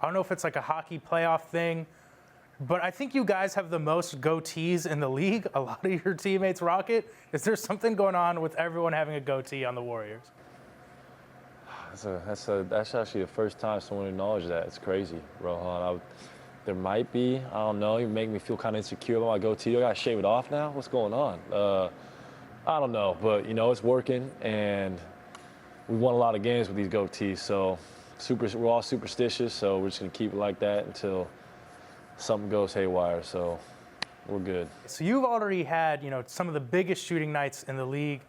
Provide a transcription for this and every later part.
I don't know if it's like a hockey playoff thing, but I think you guys have the most goatees in the league. A lot of your teammates rock it. Is there something going on with everyone having a goatee on the Warriors? That's actually the first time someone acknowledged that. It's crazy, Rohan. There might be. I don't know. You make me feel kind of insecure about my goatee. I got to shave it off now? What's going on? I don't know, but, it's working, and we won a lot of games with these goatees, so we're all superstitious, so we're just going to keep it like that until something goes haywire, so we're good. So you've already had, some of the biggest shooting nights in the league,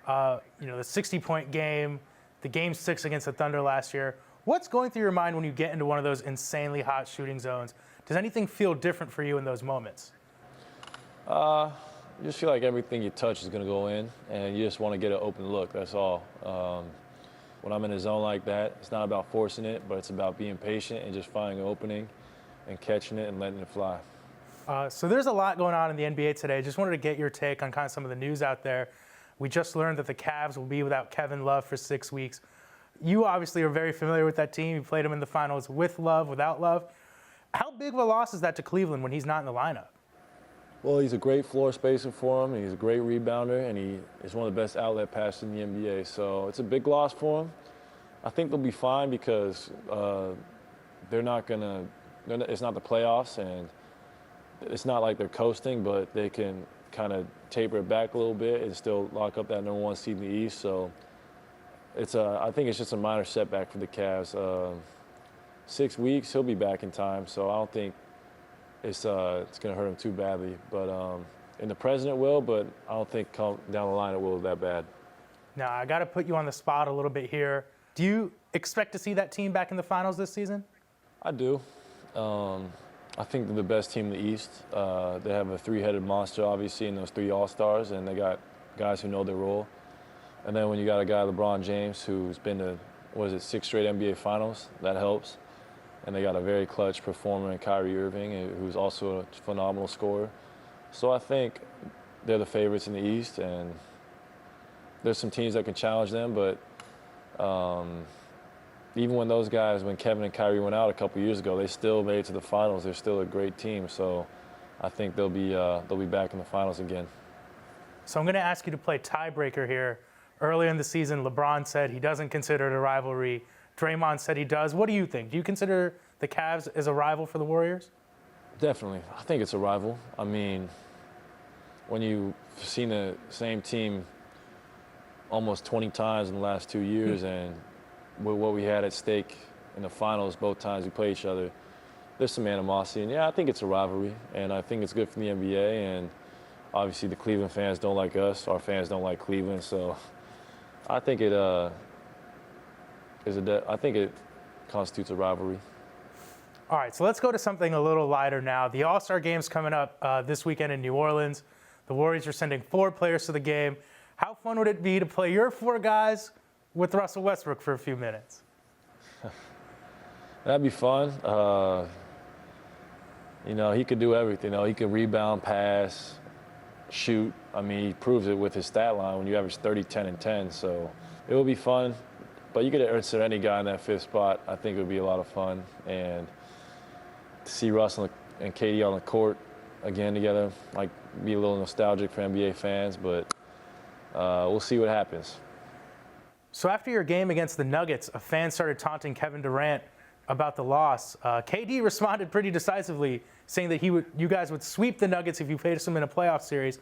the 60-point game, the Game 6 against the Thunder last year. What's going through your mind when you get into one of those insanely hot shooting zones? Does anything feel different for you in those moments? You just feel like everything you touch is going to go in, and you just want to get an open look, that's all. When I'm in a zone like that, it's not about forcing it, but it's about being patient and just finding an opening and catching it and letting it fly. So there's a lot going on in the NBA today. Just wanted to get your take on kind of some of the news out there. We just learned that the Cavs will be without Kevin Love for 6 weeks. You obviously are very familiar with that team. You played him in the finals with Love, without Love. How big of a loss is that to Cleveland when he's not in the lineup? Well, he's a great floor spacer for him. He's a great rebounder, and he is one of the best outlet passers in the NBA. So it's a big loss for him. I think they'll be fine because it's not the playoffs, and it's not like they're coasting, but they can kind of taper it back a little bit and still lock up that number 1 seed in the East. So I think it's just a minor setback for the Cavs. 6 weeks, he'll be back in time, so I don't think it's going to hurt him too badly. But in the present it will, but I don't think down the line it will that bad. Now, I got to put you on the spot a little bit here. Do you expect to see that team back in the finals this season? I do. I think they're the best team in the East. They have a three-headed monster, obviously, in those 3 All-Stars, and they got guys who know their role. And then when you got a guy, LeBron James, who's been to, 6 straight NBA Finals, that helps. And they got a very clutch performer in Kyrie Irving, who's also a phenomenal scorer. So I think they're the favorites in the East, and there's some teams that can challenge them, but even when those guys, when Kevin and Kyrie went out a couple years ago, they still made it to the finals. They're still a great team, so I think they'll be back in the finals again. So I'm going to ask you to play tiebreaker here. Earlier in the season, LeBron said he doesn't consider it a rivalry. Draymond said he does. What do you think? Do you consider the Cavs as a rival for the Warriors? Definitely. I think it's a rival. I mean, when you've seen the same team almost 20 times in the last 2 years, and with what we had at stake in the finals both times we play each other, there's some animosity. And yeah, I think it's a rivalry, and I think it's good for the NBA. And obviously the Cleveland fans don't like us. Our fans don't like Cleveland. So I think it constitutes a rivalry. All right, so let's go to something a little lighter now. The All-Star Game's coming up this weekend in New Orleans. The Warriors are sending 4 players to the game. How fun would it be to play your 4 guys with Russell Westbrook for a few minutes? That'd be fun. He could do everything. He could rebound, pass, shoot. I mean, he proves it with his stat line when you average 30, 10, and 10. So it would be fun. But you could insert any guy in that 5th spot. I think it would be a lot of fun. And to see Russell and KD on the court again together might be a little nostalgic for NBA fans, but we'll see what happens. So after your game against the Nuggets, a fan started taunting Kevin Durant about the loss. KD responded pretty decisively, saying that you guys would sweep the Nuggets if you faced them in a playoff series.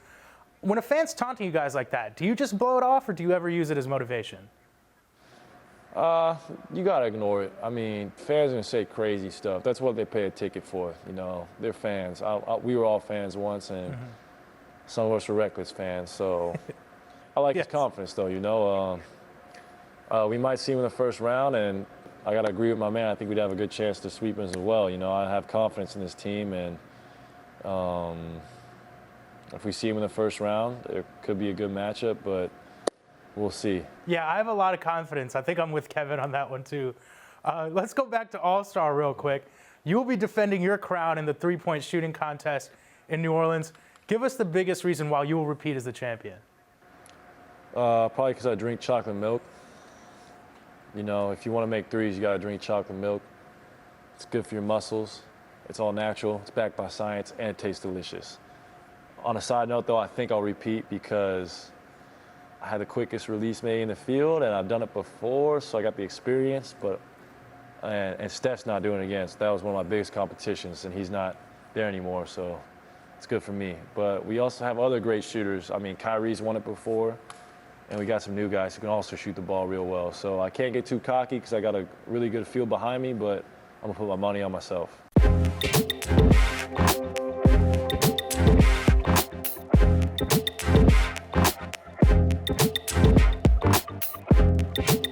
When a fan's taunting you guys like that, do you just blow it off, or do you ever use it as motivation? You gotta ignore it. I mean, fans are gonna say crazy stuff. That's what they pay a ticket for. They're fans. We were all fans once, and some of us were reckless fans. So I like his confidence, though. We might see him in the first round, and I gotta agree with my man. I think we'd have a good chance to sweep him as well. I have confidence in this team, and if we see him in the first round, it could be a good matchup, but we'll see. Yeah, I have a lot of confidence. I think I'm with Kevin on that one, too. Let's go back to All-Star real quick. You will be defending your crown in the 3-point shooting contest in New Orleans. Give us the biggest reason why you will repeat as the champion. Probably because I drink chocolate milk. If you want to make threes, you got to drink chocolate milk. It's good for your muscles. It's all natural. It's backed by science, and it tastes delicious. On a side note, though, I think I'll repeat because I had the quickest release made in the field, and I've done it before, so I got the experience. And Steph's not doing it again. So that was one of my biggest competitions, and he's not there anymore, so it's good for me. But we also have other great shooters. I mean, Kyrie's won it before, and we got some new guys who can also shoot the ball real well. So I can't get too cocky because I got a really good field behind me, but I'm gonna put my money on myself.